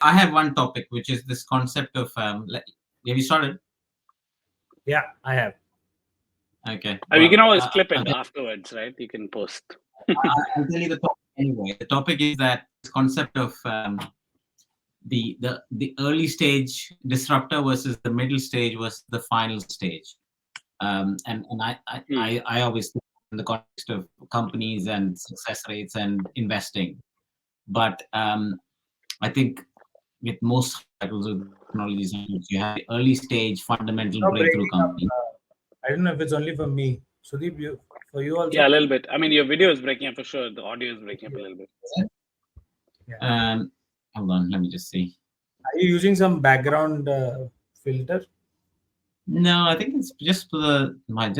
I have one topic, which is this concept of have you started? Yeah, I have. Okay. You can always Well, clip it okay. afterwards, right? You can post. I'll tell you the topic anyway. The topic is that this concept of the early stage disruptor versus the middle stage versus the final stage. And I always think in the context of companies and success rates and investing. But I think with most cycles of technologies, you have the early stage fundamental You're breakthrough breaking up. company. I don't know if it's only for me. Sudeep, for you also? Yeah, a little bit. I mean, your video is breaking up for sure. The audio is breaking up a little bit. Yeah. Hold on, let me just see. Are you using some background filter? No, I think it's just for my.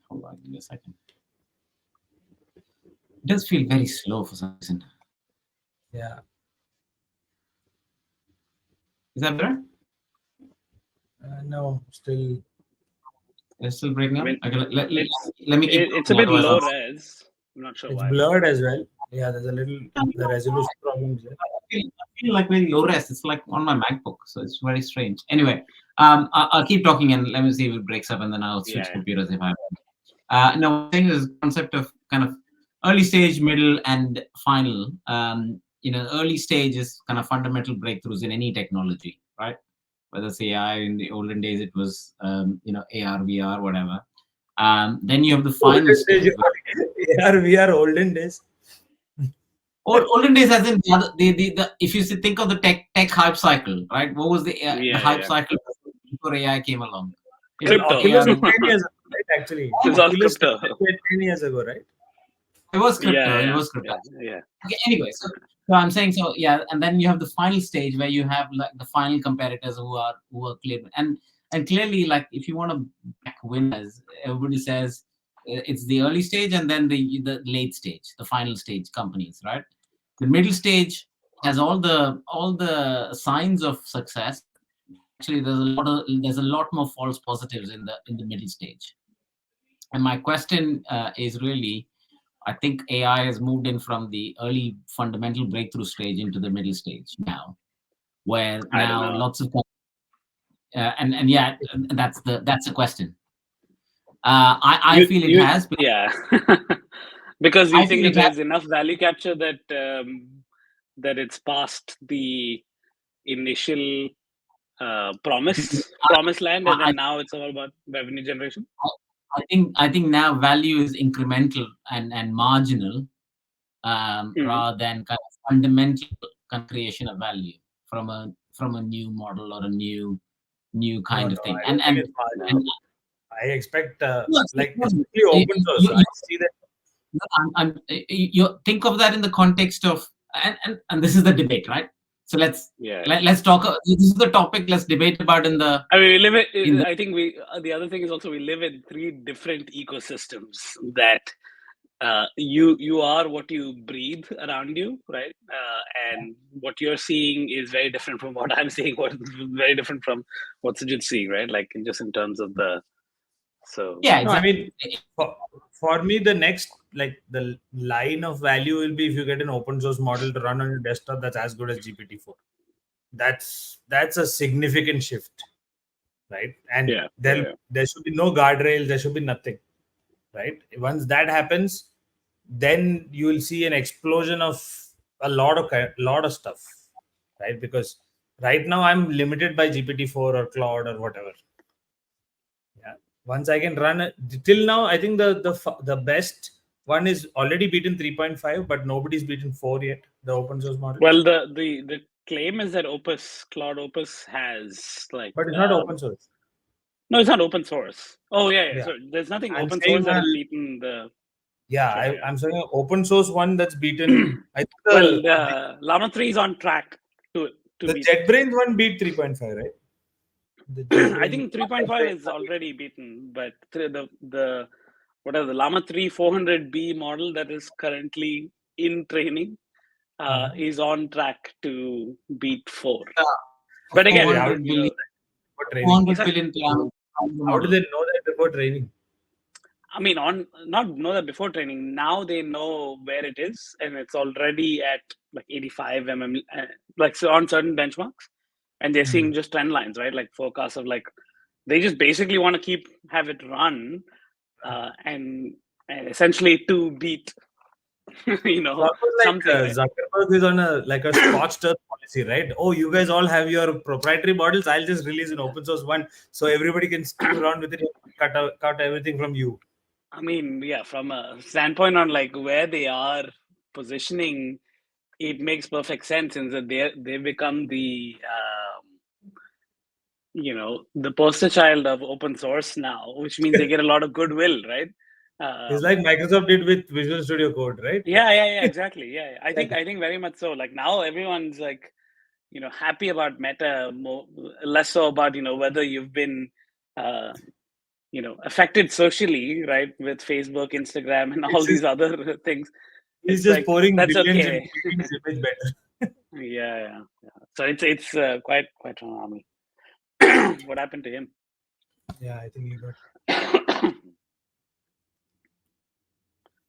Hold on, give me a second. It does feel very slow for some reason. Yeah. Is that better? No, still. It's still breaking up. I mean, okay, let me keep. It's a bit low res. I'm not sure It's why. blurred as well. Yeah, there's a little the resolution problems there. I feel like very low res. It's like on my MacBook, so it's very strange. Anyway, I'll keep talking and let me see if it breaks up, and then I'll switch computers if I. No, one thing is concept of kind of early stage, middle, and final. Early stage is kind of fundamental breakthroughs in any technology, right? Whether it's AI, in the olden days it was AR, VR, whatever. Then you have the final stage. AR, VR, olden days. Olden days, as in the if you think of the tech hype cycle, right? What was the hype cycle before AI came along? Crypto. Oculus was 10 years ago, right? Actually, it's all Oculus crypto. 10 years ago, right? It was crypto. Yeah, it was crypto. Yeah. Okay. Anyway, so I'm saying and then you have the final stage where you have like the final competitors who are clear, and clearly, like if you want to back winners, everybody says it's the early stage and then the late stage, the final stage companies, right? The middle stage has all the signs of success. Actually, there's a lot more false positives in the middle stage. And my question is really, I think AI has moved in from the early fundamental breakthrough stage into the middle stage now, where now lots of that's the question. I feel it has. Yeah. Because you think that there's enough value capture that that it's past the initial promised land, and then now it's all about revenue generation. I think now value is incremental and marginal, rather than kind of fundamental creation of value from a new model or a new kind of thing. And I expect like especially open source. I see that. You think of that in the context of and this is the debate, right? So let's talk. This is the topic. Let's debate about in the. I mean, we live in. I think the other thing is also we live in 3 different ecosystems that you are what you breathe around you, right? And what you're seeing is very different from what I'm seeing. What very different from what Sujit's seeing, right? Like just in terms of the. So yeah, exactly. I mean, for me, the next the line of value will be if you get an open source model to run on your desktop that's as good as GPT-4. That's a significant shift, right? And there should be no guardrails. There should be nothing, right? Once that happens, then you will see an explosion of a lot of stuff, right? Because right now I'm limited by GPT-4 or Claude or whatever. Yeah. Once I can run it, till now, I think the best one is already beaten 3.5, but nobody's beaten 4 yet. The open source model. Well, the claim is that Claude Opus has like. But it's not open source. No, it's not open source. Oh yeah. So there's nothing open source that has beaten the. Yeah, I'm saying an open source one that's beaten. I think the Llama 3 is on track to the JetBrains one beat 3.5, right? I think 3.5 is already beaten, but the Llama 3 400B model that is currently in training is on track to beat 4. But again, how do they know that before training? I mean, not know that before training. Now they know where it is, and it's already at like 85 like so on certain benchmarks, and they're seeing just trend lines, right? Like forecasts of like they just basically want to have it run, and essentially to beat, something. Right? Zuckerberg is on a scorched earth policy, right? Oh, you guys all have your proprietary models. I'll just release an open source one so everybody can screw around with it, cut everything from you. I mean, yeah, from a standpoint on like where they are positioning, it makes perfect sense in that they become the the poster child of open source now, which means they get a lot of goodwill, right? It's like Microsoft did with Visual Studio Code, right? Yeah, exactly. Yeah, I think very much so. Like now, everyone's like, happy about Meta, more less so about whether you've been, affected socially, right, with Facebook, Instagram, and all these other things. He's It's just like, pouring that's billions okay. into making his image better. Yeah. So it's quite phenomenal. What happened to him? Yeah, I think he got.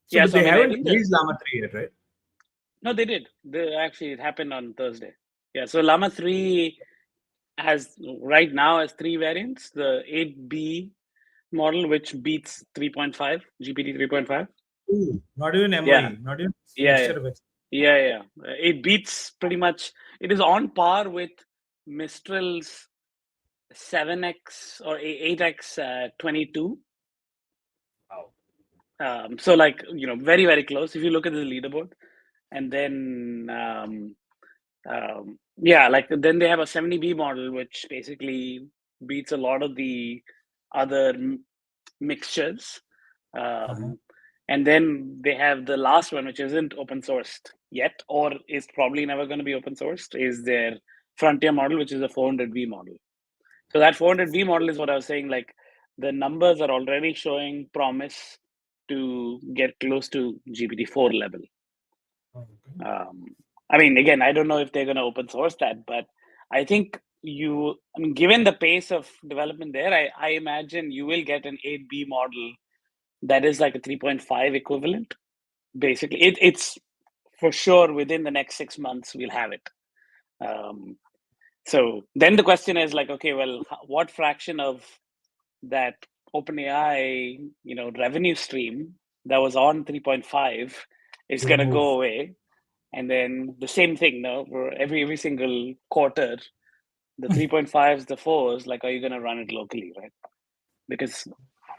Yeah, But so I they mean, I haven't think released Llama 3 yet, right? No, they did. Actually, it happened on Thursday. Yeah, so Llama 3 has right now has 3 variants. The 8B model, which beats 3.5, GPT 3.5. Ooh, not even MI, Yeah. not even Yeah. mixture effects. Yeah. It beats pretty much. It is on par with Mistral's 7x or 8x 22. Wow. So like very very close if you look at the leaderboard, and then like then they have a 70B model which basically beats a lot of the other mixtures, and then they have the last one which isn't open sourced yet, or is probably never going to be open sourced, is their frontier model, which is a 400V model. So that 400V model is what I was saying, like the numbers are already showing promise to get close to GPT-4 level. I mean, again, I don't know if they're going to open source that, but I think given the pace of development there, I imagine you will get an 8B model that is like a 3.5 equivalent. Basically, it's for sure within the next 6 months we'll have it. So then the question is like, okay, well, what fraction of that OpenAI, revenue stream that was on 3.5 is going to go away? And then the same thing, for every single quarter, the 3.5s, the 4s, like, are you going to run it locally, right? Because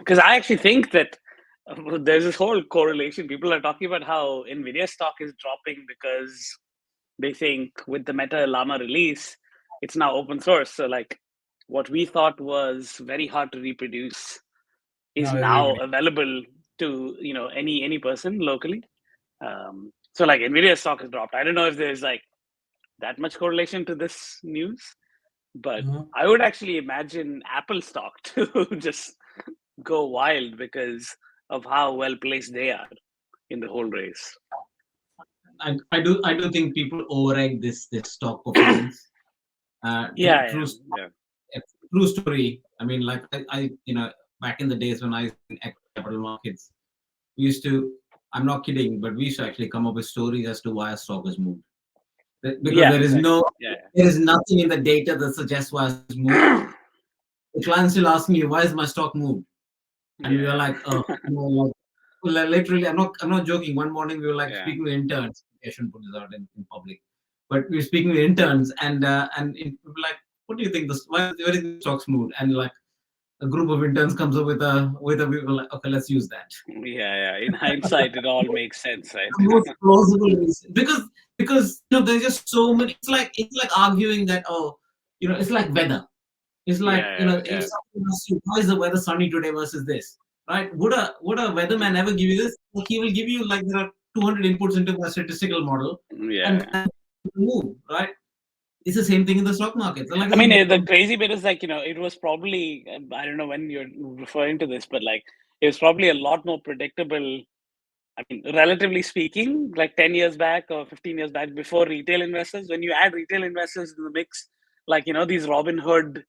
I actually think that there's this whole correlation. People are talking about how NVIDIA stock is dropping because they think with the Meta Llama release, it's now open source. So like what we thought was very hard to reproduce is now available to any person locally. So like NVIDIA stock has dropped. I don't know if there's like that much correlation to this news, but I would actually imagine Apple stock to just go wild because of how well placed they are in the whole race. I do think people overegg this stock performance. True story. I mean, like I back in the days when I was in capital markets, we used to. I'm not kidding, but we used to actually come up with stories as to why a stock has moved. Because there is there is nothing in the data that suggests why it's moved. The clients still ask me, why is my stock moved? And we were like, literally, I'm not joking. One morning we were like speaking to interns. I shouldn't put this out in public, but we were speaking to interns, and we were like, what do you think? Why do you think the stock's moved? And like a group of interns comes up with a we were like, okay, let's use that. Yeah. In hindsight, it all makes sense, right? Most plausible reason. Because there's just so many. It's like arguing that it's like weather. It's like if someone asks you, why is the weather sunny today versus this, right? Would a weatherman ever give you this? Like, he will give you like there are 200 inputs into a statistical model, and move, right? It's the same thing in the stock market. So like, I mean, the crazy bit is like it was probably, I don't know when you're referring to this, but like it was probably a lot more predictable. I mean, relatively speaking, like 10 years back or 15 years back, before retail investors, when you add retail investors in the mix, like these Robinhood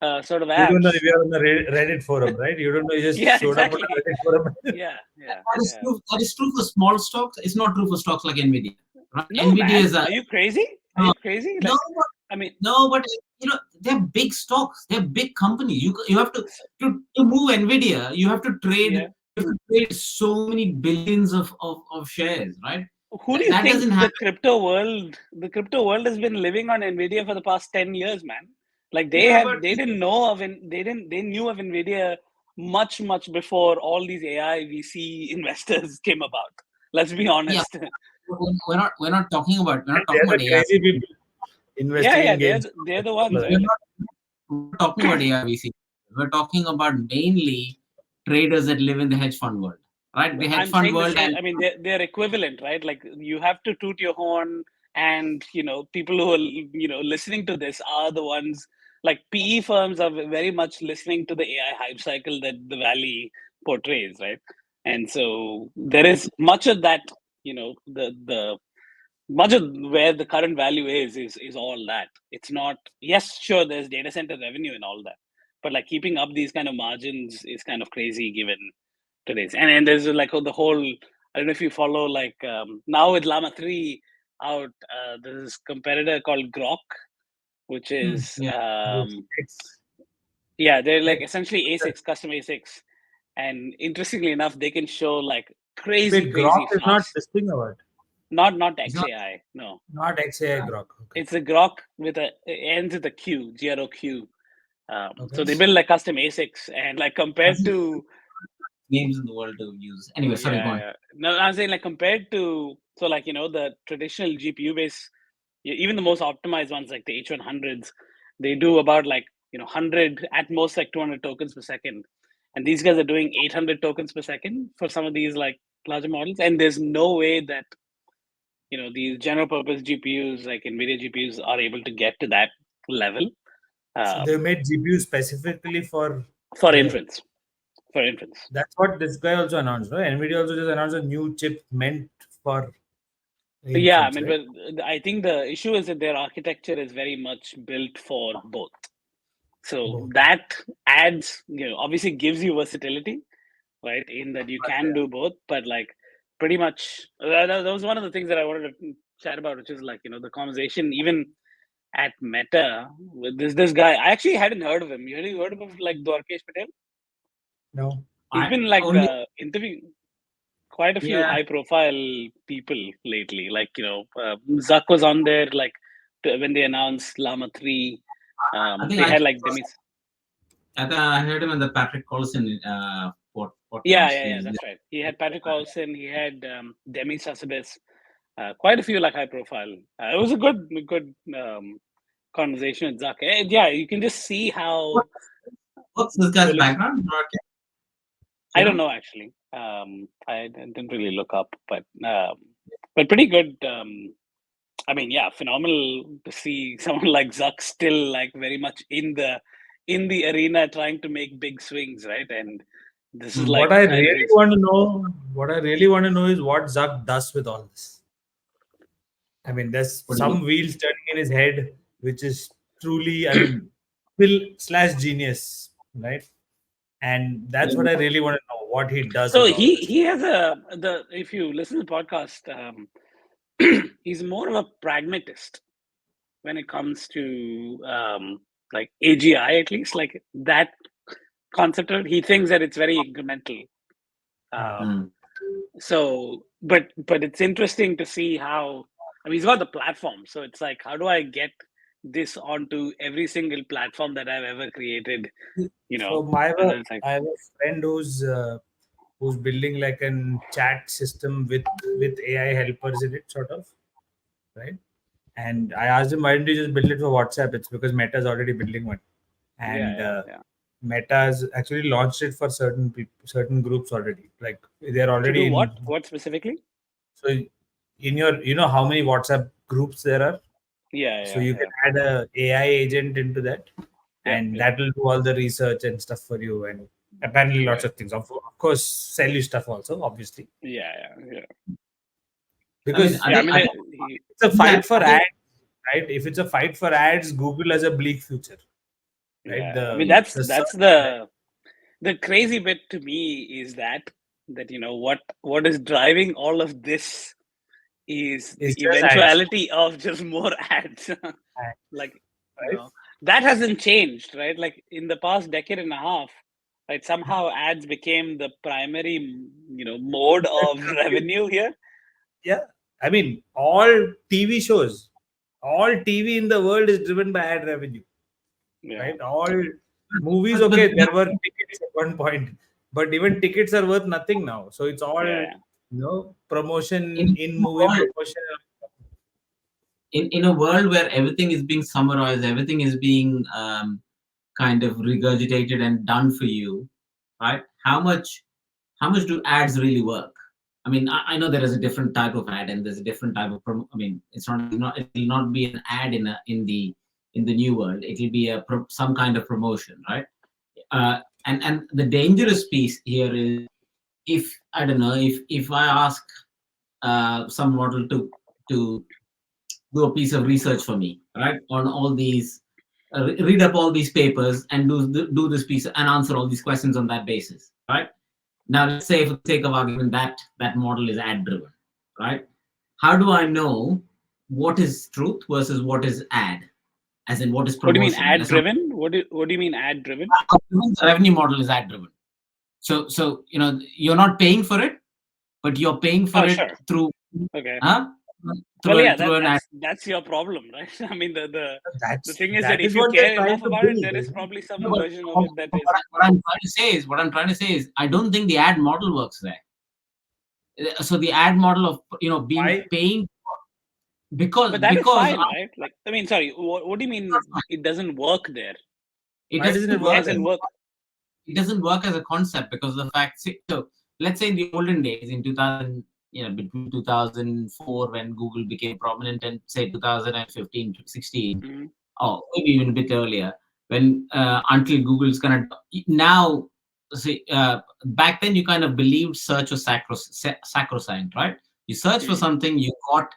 sort of You don't know apps. if you're on the Reddit forum, right? You don't know. You just Yeah, showed up on exactly. the Reddit forum. Yeah, yeah. That is yeah. true. That is true for small stocks. It's not true for stocks like Nvidia. Right? No, Nvidia man, is a are you crazy? Are no, you crazy? no, Like, but, I mean, no, but they're big stocks. They're big companies. You have to move Nvidia. You have to trade. yeah. You have to trade so many billions of shares, right? Who do you That think doesn't happen. the crypto world has been living on Nvidia for the past 10 years, man? Like Yeah, but they knew of Nvidia much before all these AI VC investors came about. Let's be Yeah, honest. we're not talking about they're the AI. crazy people investing in games. They're the ones, We're right? not talking about AIVC. We're talking about mainly traders that live in the hedge fund world, right? The hedge I'm fund saying the world, same. and I mean, they're equivalent, right? Like you have to toot your horn, and people who are listening to this are the ones. Like PE firms are very much listening to the AI hype cycle that the Valley portrays, right? And so there is much of that. The much of where the current value is all that. It's not. Yes, sure, there's data center revenue and all that, but like keeping up these kind of margins is kind of crazy given today's. And there's like the whole, I don't know if you follow, like now with Llama 3 out, there's this competitor called Grok, which is yeah, they're like essentially A6, custom A6. And interestingly enough, they can show like Wait, Grok crazy is not fast. this thing about. Not it's not. XAI, no. Not XAI Grok. Okay. It's a Grok with it ends with a Q, GROQ. So they Okay. build like custom A6, and like compared to Names in the world to use. Anyway, sorry, go on. yeah. No, I'm saying like compared to, so like the traditional GPU base, even the most optimized ones like the H100s, they do about like 100 at most, like 200 tokens per second, and these guys are doing 800 tokens per second for some of these like larger models, and there's no way that these general purpose GPUs like NVIDIA GPUs are able to get to that level. So they made GPU specifically for For AI. inference. For inference. That's what this guy also announced, right? NVIDIA also just announced a new chip meant for inference, Yeah, I mean, right? but I think the issue is that their architecture is very much built for both. So Both. that adds, obviously gives you versatility, right? In that you can do both, but like pretty much that was one of the things that I wanted to chat about, which is like the conversation even at Meta with this guy. I actually hadn't heard of him. You heard of like Dwarkesh Patel? No. He's been like Only interviewing quite a few yeah. high profile people lately. Like Zuck was on there like when they announced Llama 3. I think They had like Demis. I heard him in the Patrick Collison podcast. Yeah, that's right. He had Patrick Collison, he had Demi Sasabis, quite a few like high profile. It was a good conversation with Zuck. Yeah, you can just see how. What's this guy's background? I don't know actually. I didn't really look up, but pretty good. I mean, yeah, phenomenal to see someone like Zuck still like very much in the arena trying to make big swings, right? And this is like what I really want to know is what Zuck does with all this. I mean, there's some wheels turning in his head, which is truly, I mean, /genius, right? And that's what I really want to know, what he does. So with all this. he has if you listen to the podcast, he's more of a pragmatist when it comes to like AGI, at least like that concept of it. He thinks that it's very incremental. So, but it's interesting to see how. I mean, he's got the platform, so it's like, how do I get this onto every single platform that I've ever created? So I have a friend who's building like a chat system with AI helpers in it, sort of, right? And I asked him, why don't you just build it for WhatsApp? It's because Meta's already building one, and Meta's actually launched it for certain certain groups already. Like they're already to do what specifically? So in your, how many WhatsApp groups there are? So you can add a AI agent into that, and that will do all the research and stuff for you, and apparently lots of things. Of course, sell you stuff also, obviously. Yeah. Because it's a fight for ads, right? If it's a fight for ads, Google has a bleak future. right? Yeah. I mean, that's the the crazy bit to me is that what is driving all of this is the It's just ads. eventuality of just more ads. Like, Right? that hasn't changed, right? Like in the past decade and a half, right? Somehow ads became the primary, mode of revenue here. Yeah, I mean, all TV shows, all TV in the world is driven by ad revenue, Yeah. right? All movies, okay, there were tickets at one point, but even tickets are worth nothing now. So it's all Yeah. promotion In in a movie world- promotion. in a world where everything is being summarized, everything is being kind of regurgitated and done for you, right? How much do ads really work? I mean, I know there is a different type of ad and there's a different type of I mean, it will not be an ad in the new world. It will be some kind of promotion, right? And the dangerous piece here is, if I don't know, if I ask some model to do a piece of research for me, right, on all these, read up all these papers and do this piece and answer all these questions on that basis, right? Now, let's say, for the sake of argument, that model is ad driven, right? How do I know what is truth versus what is ad? As in, what is What do you mean promotion? ad driven? What do you mean ad driven? The revenue model is ad driven. So you're not paying for it, but you're paying for it through. Okay. Through Well, an ad. that's your problem, right? I mean, the thing is that that if is you what they're care trying enough to about it, build, there is isn't it? probably some No, but version of it that is. what I'm trying to say is, I don't think the ad model works there. So the ad model of paying, because But that is fine, right? Like, I mean, sorry, what do you mean it doesn't work there? It Why doesn't it work? Doesn't work. It doesn't work as a concept because of the fact. So let's say in the olden days, in 2000, between 2004, when Google became prominent, and say 2015 to 16, or maybe even a bit earlier, when until Google's kind of now. See, back then you kind of believed search was sacrosanct, right? You search for something, you got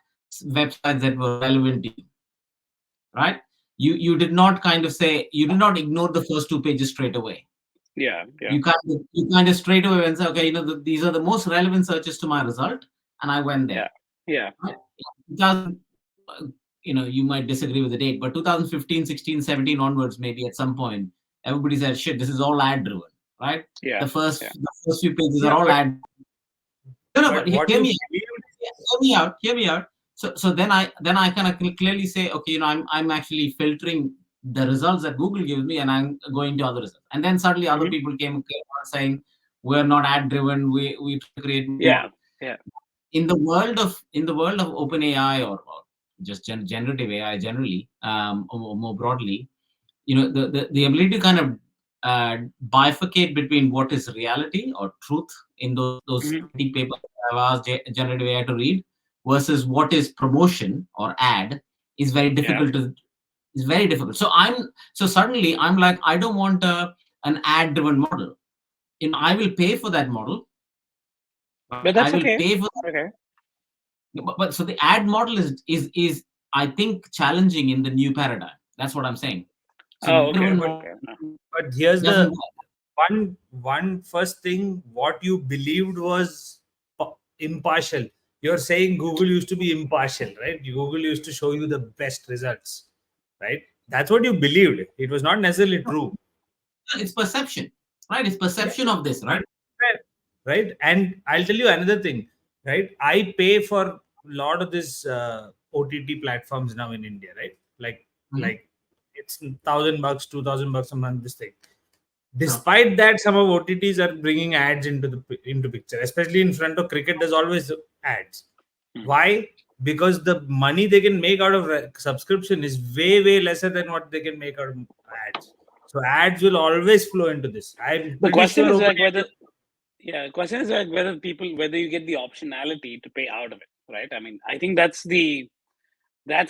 websites that were relevant to you, right? You did not kind of say, you did not ignore the first 2 pages straight away. Yeah. You kind of straight away and say, okay, these are the most relevant searches to my result, and I went there. Yeah. You might disagree with the date, but 2015, 16, 17 onwards, maybe at some point, everybody said, shit, this is all ad driven, right? Yeah. The first few pages are all ad. No, but hear me out. So then I kind of clearly say, okay, I'm actually filtering the results that Google gives me, and I'm going to other results. And then suddenly other people came on saying, we're not ad driven. We create. Yeah. In the world of OpenAI or just generative AI generally, or more broadly, the ability to kind of bifurcate between what is reality or truth in those papers I've asked generative AI to read versus what is promotion or ad is very difficult is very difficult. So suddenly I'm like, I don't want an ad driven model. I will pay for that model. But that's okay. Pay for that. Okay. But so the ad model is I think challenging in the new paradigm. That's what I'm saying. So but here's the one first thing. What you believed was impartial. You're saying Google used to be impartial, right? Google used to show you the best results, right? That's what you believed. It was not necessarily true. It's perception, right? It's perception of this, right? Right. And I'll tell you another thing, right? I pay for a lot of this OTT platforms now in India, right? Like it's $1,000, $2,000 a month. This thing. Despite that, some of OTTs are bringing ads into picture, especially in front of cricket. There's always ads. Why? Because the money they can make out of subscription is way lesser than what they can make out of ads. So ads will always flow into this. The question is like whether whether you get the optionality to pay out of it, right? I mean, I think that's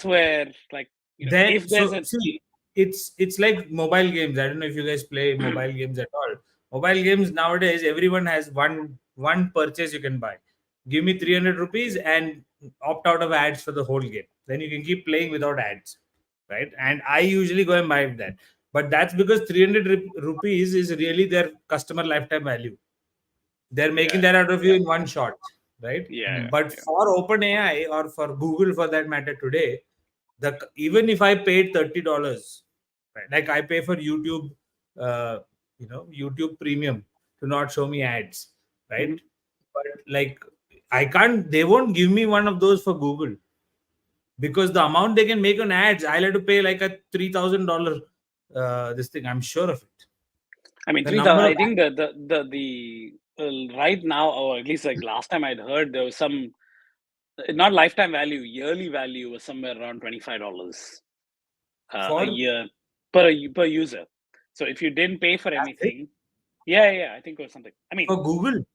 where, like, if there's it's like mobile games. I don't know if you guys play mobile games at all. Mobile games nowadays, everyone has one purchase you can buy. Give me 300 rupees and opt out of ads for the whole game. Then you can keep playing without ads, right? And I usually go and buy that. But that's because 300 rupees is really their customer lifetime value. They're making that out of you in one shot, right? Yeah. But for OpenAI or for Google, for that matter, today, even if I paid $30, right, like I pay for YouTube, YouTube Premium to not show me ads, right? But like I can't, they won't give me one of those for Google because the amount they can make on ads, I'll have to pay like a $3,000 this thing. I'm sure of it. I mean, The 3,000. number I of think the right now, or at least like last time I'd heard, there was some not lifetime value, yearly value was somewhere around $25 a For- year per user. So if you didn't pay for anything, yeah, I think it was something. I mean, for Google.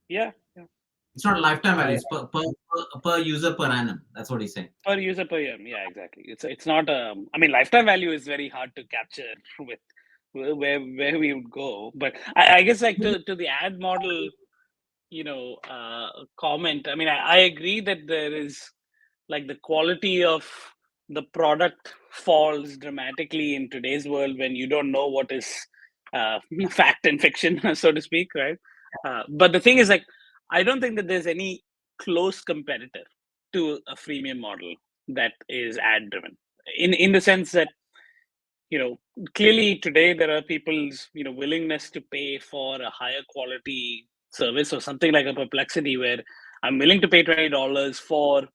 yeah, It's not lifetime value. It's per user per annum. That's what he's saying. per user per year. Yeah, exactly. It's not. I mean, lifetime value is very hard to capture with where we would go. But I guess like to the ad model, comment. I mean, I agree that there is like the quality of the product falls dramatically in today's world when you don't know what is fact and fiction, so to speak, right? But the thing is, like, I don't think that there's any close competitor to a freemium model that is ad driven in the sense that clearly today there are people's willingness to pay for a higher quality service or something like a Perplexity where I'm willing to pay $20 for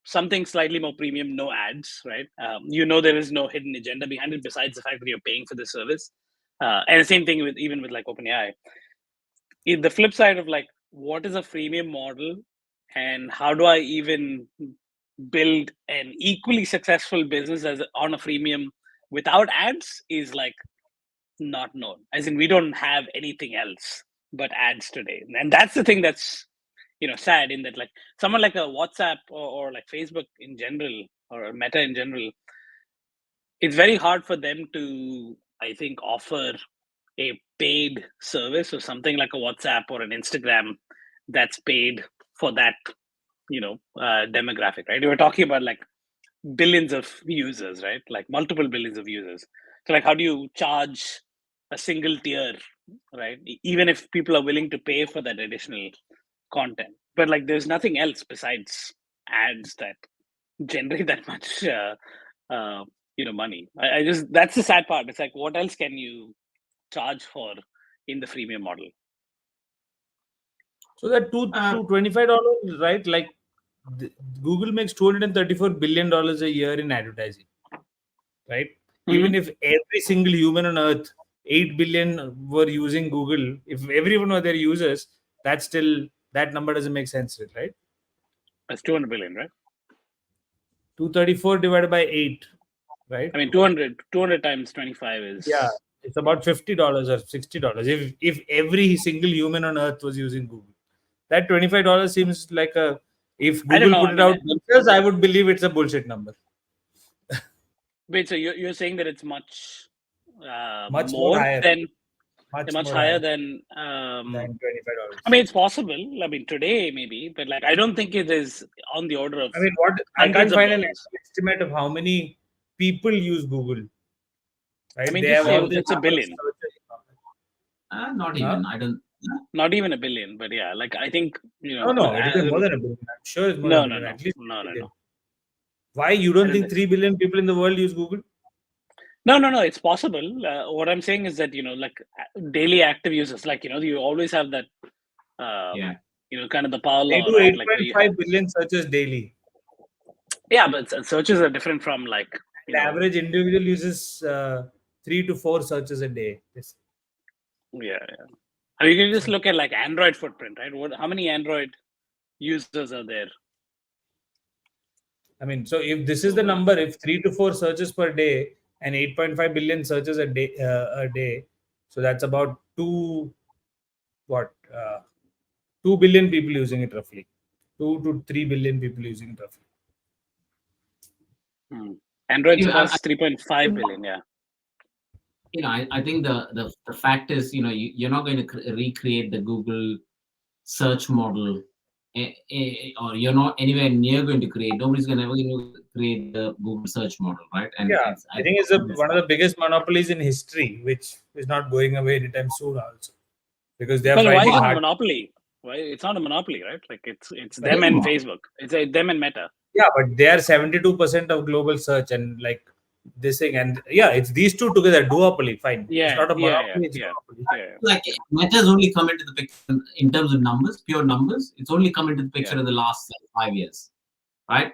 something slightly more premium, no ads, right? There is no hidden agenda behind it besides the fact that you're paying for the service. And the same thing with like OpenAI. The flip side of like what is a freemium model and how do I even build an equally successful business as on a freemium without ads is like not known. As in, we don't have anything else but ads today, and that's the thing that's sad in that like someone like a WhatsApp or like Facebook in general or Meta in general, it's very hard for them to, I think, offer a paid service or something like a WhatsApp or an Instagram that's paid for that demographic, right? You were talking about like billions of users, right? Like multiple billions of users. So like how do you charge a single tier, right? Even if people are willing to pay for that additional content, but like there's nothing else besides ads that generate that much money. I just, that's the sad part. It's like what else can you charge for in the freemium model? So that $25, right? Like Google makes $234 billion a year in advertising, right? Even if every single human on earth, 8 billion were using Google, if everyone were their users, that's still, that number doesn't make sense, right? That's 200 billion, right? 234 divided by 8, right? I mean, 200 times 25 is... Yeah, it's about $50 or $60 if every single human on earth was using Google. That $25 seems like a, if Google put it out themselves, I would believe it's a bullshit number. Wait, so you're saying that it's much more higher. Much higher than $25. I mean, it's possible. I mean, today maybe, but like I don't think it is on the order of. I mean, I can't find an estimate of how many people use Google. Right? I mean, it's a billion. Not even. I don't. Not even a billion, but yeah, like I think No, it is more than a billion. I'm sure it's more than a billion. At least no. Why you don't think 3 billion people in the world use Google? No. It's possible. What I'm saying is that like daily active users, like you always have that. Kind of the power law. They do 8.5 billion searches daily. Yeah, but searches are different from like the average individual uses 3 to 4 searches a day. Yeah. I mean, you can just look at like Android footprint, right? How many Android users are there? I mean, so if this is the number, if 3 to 4 searches per day and 8.5 billion searches a day, so that's about 2 billion people using it roughly. 2 to 3 billion people using it roughly. Android has 3.5 billion, yeah. I think the fact is, you're not going to recreate the Google search model or you're not anywhere near going to create. Nobody's going to create the Google search model, right? And Yeah, I think it's one of the biggest monopolies in history, which is not going away anytime soon, also, because they are Well, why is fighting it a hard. monopoly? Why it's not a monopoly, right? Like it's But them and yeah. Facebook. It's them and Meta. Yeah, but they are 72% of global search, and like this thing, and yeah, it's these two together, duopoly. Fine, Yeah, it's not a yeah, monopoly, it's a yeah, duopoly. yeah. Like Meta's only come into the picture in terms of numbers, pure numbers. It's only come into the picture Yeah. in the last 5 years, right?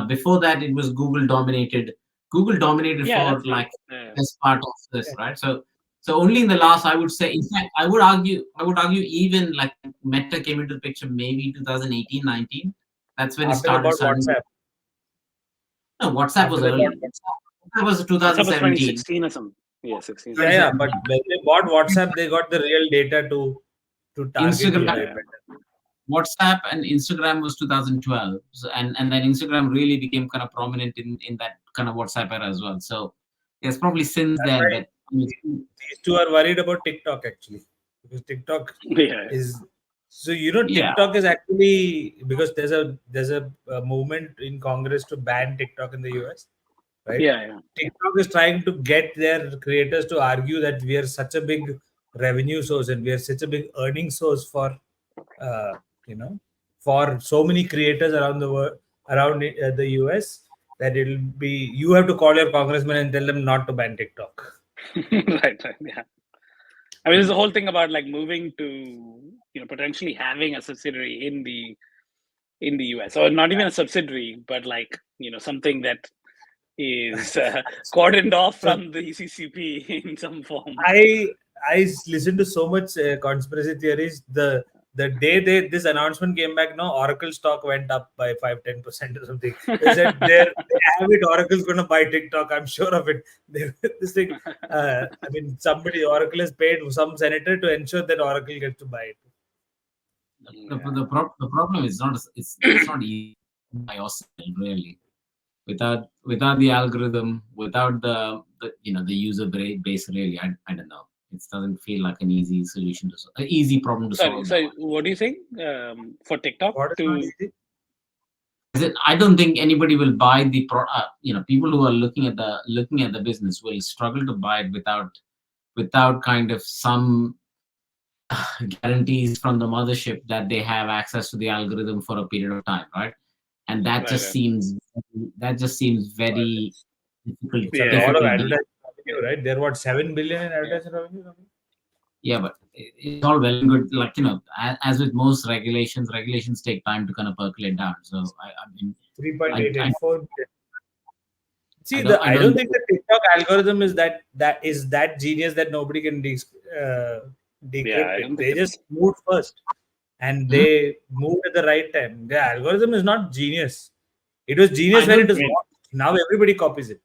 Before that, it was Google dominated. Google dominated Yeah, for that's true. like Yeah. this part of this, right? So only in the last, I would say, in fact, I would argue even like Meta came into the picture maybe 2018, 19. That's when it After they bought started. WhatsApp. No, WhatsApp was After they early. bought That was WhatsApp was 2017. 2016 or something. Yeah, 16. Yeah, but when they bought WhatsApp, they got the real data to target you Instagram, way better. WhatsApp and Instagram was 2012, so, and then Instagram really became kind of prominent in that kind of WhatsApp era as well. So it's probably since That's then why that these two are worried about TikTok, actually, because TikTok Yeah. is Yeah. TikTok is actually, because there's a movement in Congress to ban TikTok in the US, right? Yeah. TikTok is trying to get their creators to argue that we are such a big revenue source and we are such a big earning source for uh, for so many creators around the world, around the US, that it'll be, you have to call your congressman and tell them not to ban TikTok. right. Yeah. I mean, there's the whole thing about like moving to potentially having a subsidiary in the US, or not even a subsidiary, but like something that is cordoned off from the CCP in some form. I listened to so much conspiracy theories. The day this announcement came back, no, Oracle stock went up by 5-10% or something. They said they have it. Oracle's going to buy TikTok. I'm sure of it. This thing. I mean, Oracle has paid some senator to ensure that Oracle gets to buy it. The problem is it's not easy by yourself really. Without the algorithm, without the user base, really, I don't know. It doesn't feel like an easy solution an easy problem to solve. Sorry, what do you think for TikTok? What is not easy? I don't think anybody will buy the people who are looking at the business will struggle to buy it without kind of some guarantees from the mothership that they have access to the algorithm for a period of time, right? And that just seems very difficult. It's a lot of advertising revenue, right? They're what, 7 billion in advertising revenue? Yeah, but it's all well and good. Like as with most regulations take time to kind of percolate down. So I mean, 3.884 billion. See, I don't think the TikTok algorithm is that genius that nobody can decrypt it. They just moved first, and they moved at the right time. The algorithm is not genius. It was genius when it is not. Now everybody copies it.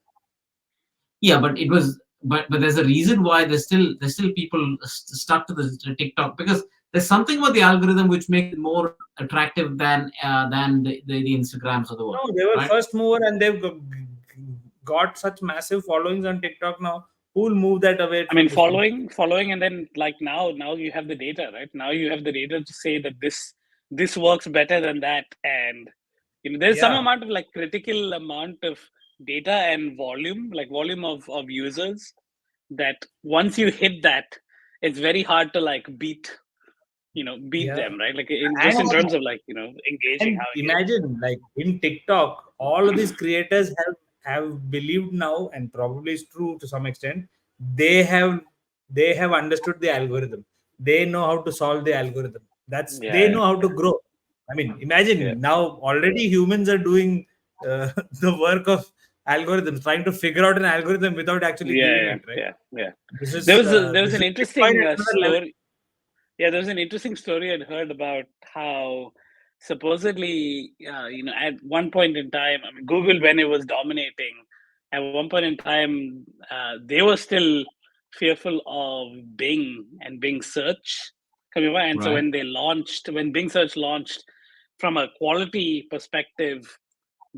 Yeah, but it was. But there's a reason why there's still people stuck to the TikTok, because there's something about the algorithm which makes it more attractive than the Instagrams of the world. No, they were first mover, and they've got such massive followings on TikTok now. Who will move that away? I mean, following, and then like now you have the data, right? Now you have the data to say that this works better than that, and there's some amount of like critical amount of data and volume of users, that once you hit that, it's very hard to like beat them, right? Like in terms of like engaging. Imagine like in TikTok, all of these creators have believed now, and probably is true to some extent, they have understood the algorithm. They know how to solve the algorithm. They know how to grow. I mean, imagine now already humans are doing the work of algorithms, trying to figure out an algorithm without actually doing it, right? Yeah. There was an interesting story. Yeah, there was an interesting story I'd heard about how supposedly, at one point in time, I mean, Google, when it was dominating, at one point in time, they were still fearful of Bing and Bing search coming over. And so when Bing search launched, from a quality perspective,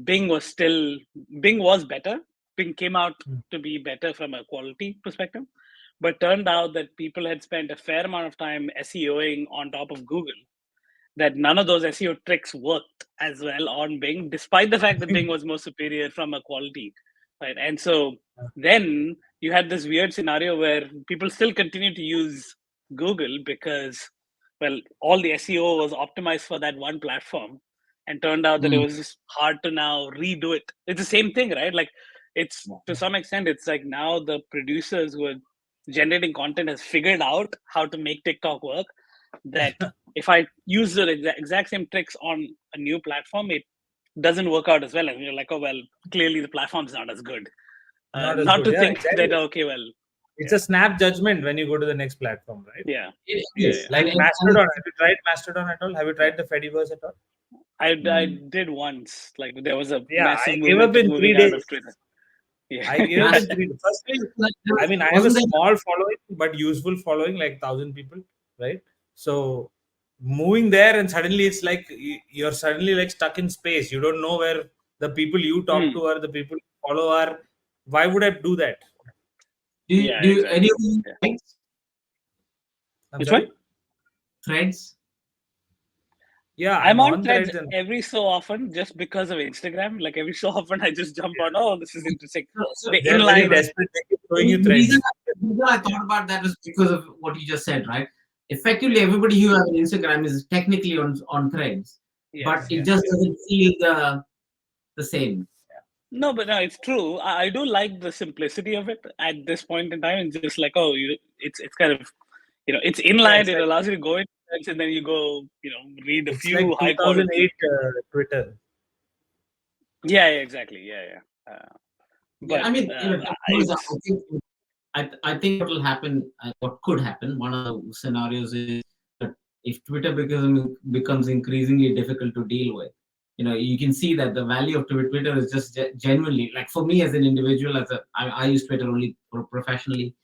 Bing was better. Bing came out to be better from a quality perspective, but turned out that people had spent a fair amount of time SEOing on top of Google, that none of those SEO tricks worked as well on Bing, despite the fact that Bing was more superior from a quality, right? And so then you had this weird scenario where people still continue to use Google because, well, all the SEO was optimized for that one platform, and turned out that it was just hard to now redo it. It's the same thing, right? Like, it's to some extent, it's like now the producers who are generating content has figured out how to make TikTok work. That if I use the exact same tricks on a new platform, it doesn't work out as well. And you're like, oh well, clearly the platform's not as good. Not as Not good. to Yeah, think exactly. that okay, well, It's a snap judgment when you go to the next platform, right? yeah, Yes. Like And- Mastodon. Have you tried Mastodon at all? Have you tried the Fediverse at all? I did once. Like there was a Yeah, massive I gave movement up of in 3 moving out days. of Twitter. Yeah, I gave up in 3 days. Firstly, I mean, I have a Wasn't there- small following, but useful following, like 1,000 people, right? So moving there and suddenly it's like you're suddenly like stuck in space. You don't know where the people you talk to are, the people you follow are. Why would I do that? Do you, Yeah, do you, exactly. any of you Yeah. threads? I'm Which sorry? one? Threads? Yeah, I'm on Threads Threads and every so often just because of Instagram. Like every so often, I just jump on. Oh, this is interesting. So The they're very inline. desperate. They keep showing you the threads. reason I thought about that was because of what you just said, right? Effectively, everybody who has an Instagram is technically on Threads, but Yes, it yes, just yes. doesn't feel the same. No, but no, it's true. I do like the simplicity of it at this point in time. It's just like, oh, it's kind of, it's inline. it's It like- allows you to go in and then you go, read a It's few like high quality. 2008 Twitter. Yeah, exactly. Yeah. But I mean, I think what will happen, what could happen, one of the scenarios is that if Twitter becomes increasingly difficult to deal with, you can see that the value of Twitter is just genuinely, like for me as an individual, I use Twitter only professionally.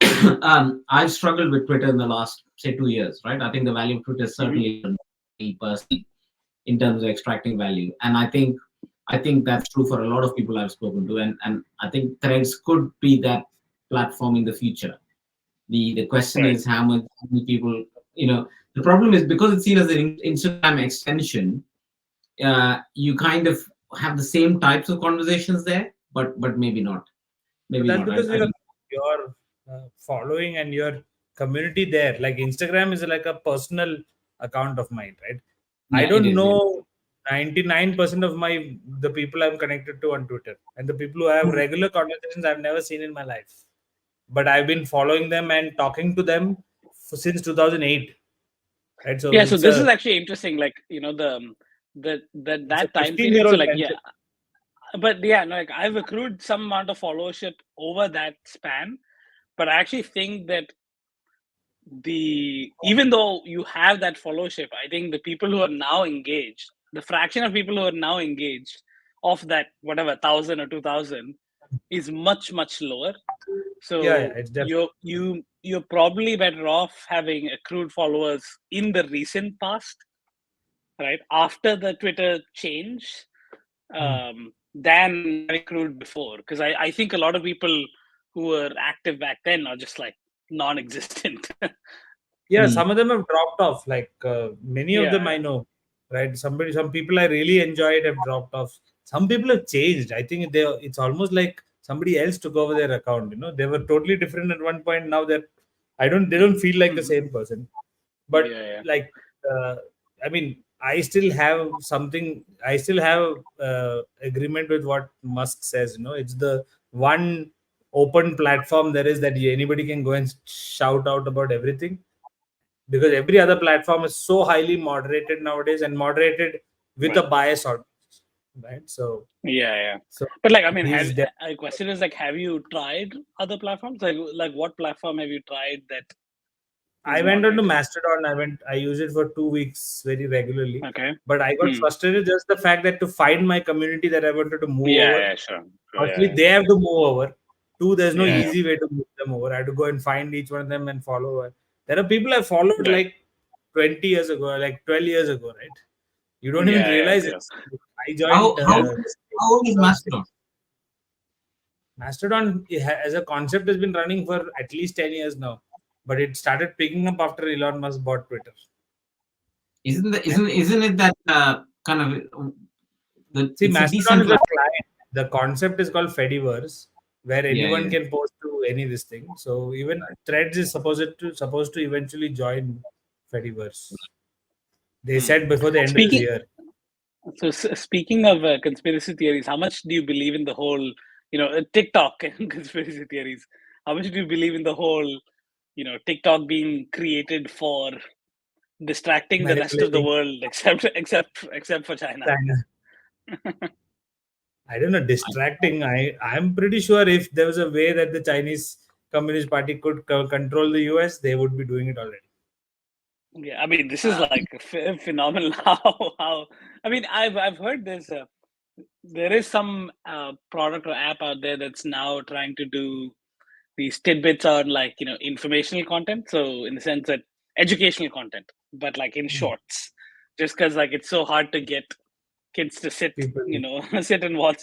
I've struggled with Twitter in the last, say, 2 years, right? I think the value of Twitter is certainly me personally in terms of extracting value, and I think that's true for a lot of people I've spoken to, and I think Threads could be that platform in the future. The question Right. is how many people, the problem is because it's seen as an Instagram extension, you kind of have the same types of conversations there, but maybe not. Maybe That's not. because your following and your community there. Like Instagram is like a personal account of mine, right? I Yeah, don't it is, know 99% of the people I'm connected to on Twitter, and the people who have regular conversations I've never seen in my life. But I've been following them and talking to them since 2008. Right? So yeah, so it's this a, is actually interesting. Like, that it's a time period. 15-year-old So like, venture. yeah, but yeah, no, like I've accrued some amount of followership over that span, but I actually think that even though you have that followership, I think the people who are now engaged, the fraction of people who are now engaged of that whatever 1,000 or 2,000 is much lower. So it's definitely you're probably better off having accrued followers in the recent past, right, after the Twitter change, than accrued before. Because I think a lot of people who were active back then are just like non-existent. some of them have dropped off. Like many of them I know, right? Some people I really enjoyed have dropped off. Some people have changed. I think it's almost like somebody else took over their account. They were totally different at one point. Now they don't feel like the same person. But like I mean, I still have agreement with what Musk says. It's the one open platform there is that anybody can go and shout out about everything, because every other platform is so highly moderated nowadays, and moderated with a bias audience, right? So so but like, I mean, he's a question is like, have you tried other platforms? Like what platform have you tried that I went on to Mastodon. I use it for 2 weeks very regularly. Okay. But I got frustrated just the fact that to find my community that I wanted to move over. Yeah, sure. Firstly, they have to move over. 2, there's no easy way to move them over. I had to go and find each one of them and follow. There are people I followed like 20 years ago, like 12 years ago, right? You don't even realize it. I joined. How old is Mastodon? Mastodon as a concept has been running for at least 10 years now. But it started picking up after Elon Musk bought Twitter. Isn't it that kind of See, it's a Mastodon is a decentralized? client. The concept is called Fediverse, where anyone yeah. can post to any this thing. So even Threads is supposed to eventually join Fediverse. They said before the end of this Speaking year. so speaking of conspiracy theories, how much do you believe in the whole, TikTok and conspiracy theories? How much do you believe in the whole, TikTok being created for distracting the rest of the Manipulating world, except for China? China. I don't know, distracting. I'm pretty sure if there was a way that the Chinese Communist Party could control the US, they would be doing it already. Yeah, I mean, this is like phenomenal. How I mean, I've heard there is some product or app out there that's now trying to do these tidbits on, like, informational content. So in the sense that educational content, but like in shorts, just because like it's so hard to get kids to sit, People, sit and watch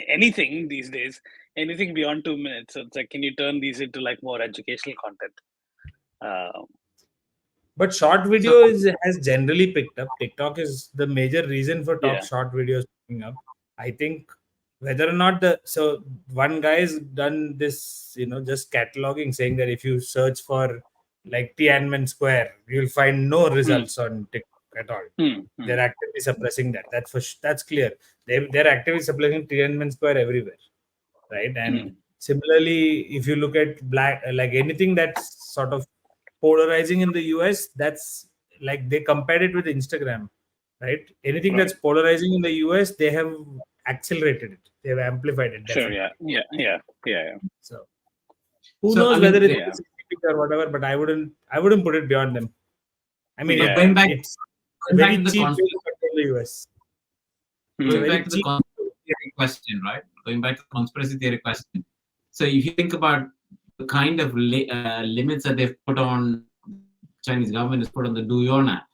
anything these days, anything beyond 2 minutes. So it's like, can you turn these into like more educational content? but short video has generally picked up. TikTok is the major reason for Yeah. short videos picking up. I think whether or not so one guy has done this, just cataloging, saying that if you search for like Tiananmen Square, you'll find no results on TikTok at all. They're actively suppressing that. That's clear. They're actively suppressing Tiananmen Square everywhere, right? And similarly, if you look at like anything that's sort of polarizing in the US, that's like they compared it with Instagram, right? Anything Right. that's polarizing in the US, they have accelerated it. They have amplified it. Sure. Definitely. Yeah. So who So, knows I mean, whether yeah. it's or whatever, but I wouldn't put it beyond them. I mean, Yeah. going back, it's a going back very to the cheap way conspiracy, to control the US. going very back to the cheap. conspiracy theory question, right? Going back to the conspiracy theory question. So if you think about the kind of limits that they've put on, Chinese government has put on the Douyin app,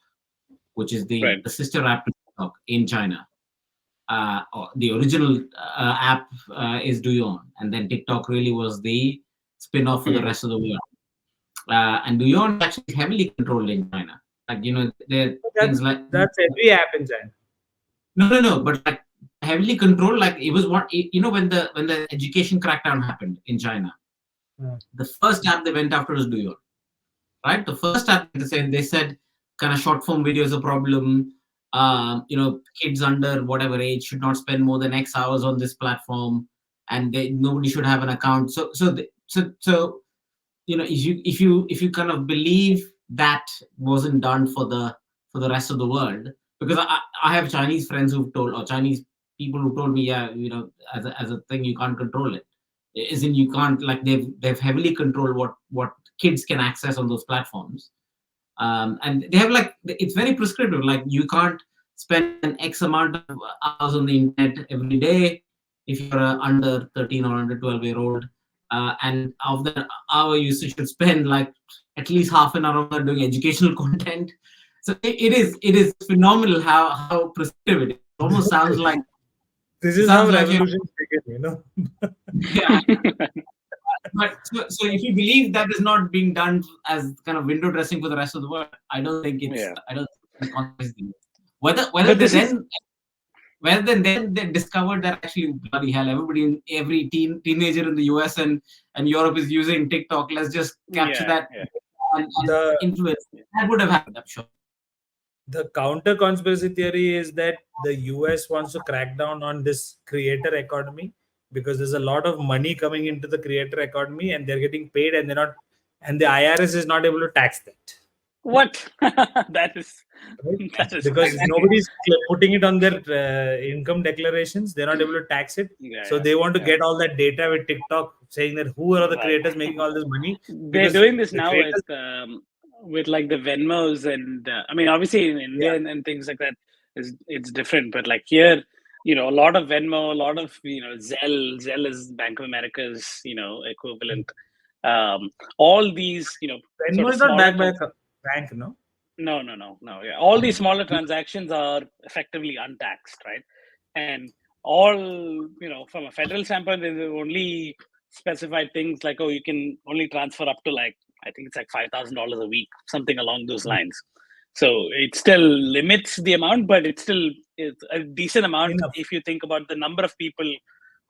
which is the Right. sister app to TikTok in China. The original app is Douyin, and then TikTok really was the spin-off for the rest of the world. And Douyin is actually heavily controlled in China. Like, there are things like That's every app in China. No, but like heavily controlled. Like it was when the education crackdown happened in China, the first app they went after was Douyin, right? The first app they said kind of short form video is a problem. Kids under whatever age should not spend more than X hours on this platform, and nobody should have an account. So if you kind of believe that wasn't done for the rest of the world, because I have Chinese friends who've told, or Chinese people who told me, yeah, as a thing you can't control it. Isn't you can't, like, they've heavily controlled what kids can access on those platforms, and they have, like, it's very prescriptive. Like, you can't spend an X amount of hours on the internet every day if you're under 13 or under 12-year-old. And of the hour, you should spend like at least half an hour doing educational content. So it is phenomenal how prescriptive it is. It almost sounds like this is how revolutions begin, Yeah. But so if you believe that is not being done as kind of window dressing for the rest of the world, I don't think it's. Yeah. I don't think whether then they discovered that actually, bloody hell, every teenager in the US and Europe is using TikTok. Let's just capture that and influence. That would have happened, I'm sure. The counter conspiracy theory is that the US wants to crack down on this creator economy because there's a lot of money coming into the creator economy and they're getting paid, and the IRS is not able to tax that. What? That is because nobody's putting it on their income declarations. They're not able to tax it. So they want to get all that data with TikTok, saying that who are the creators making all this money. They're doing this now with like the Venmos, and I mean, obviously in India and things like that, it's different. But like here, a lot of Venmo, a lot of Zelle is Bank of America's equivalent. All these Venmo is not backed by a bank, no. No. Yeah, all these smaller transactions are effectively untaxed, right? And all from a federal standpoint, there's only specified things like, you can only transfer up to, like, I think it's like $5,000 a week, something along those lines. So it still limits the amount, but it's a decent amount Enough. if you think about the number of people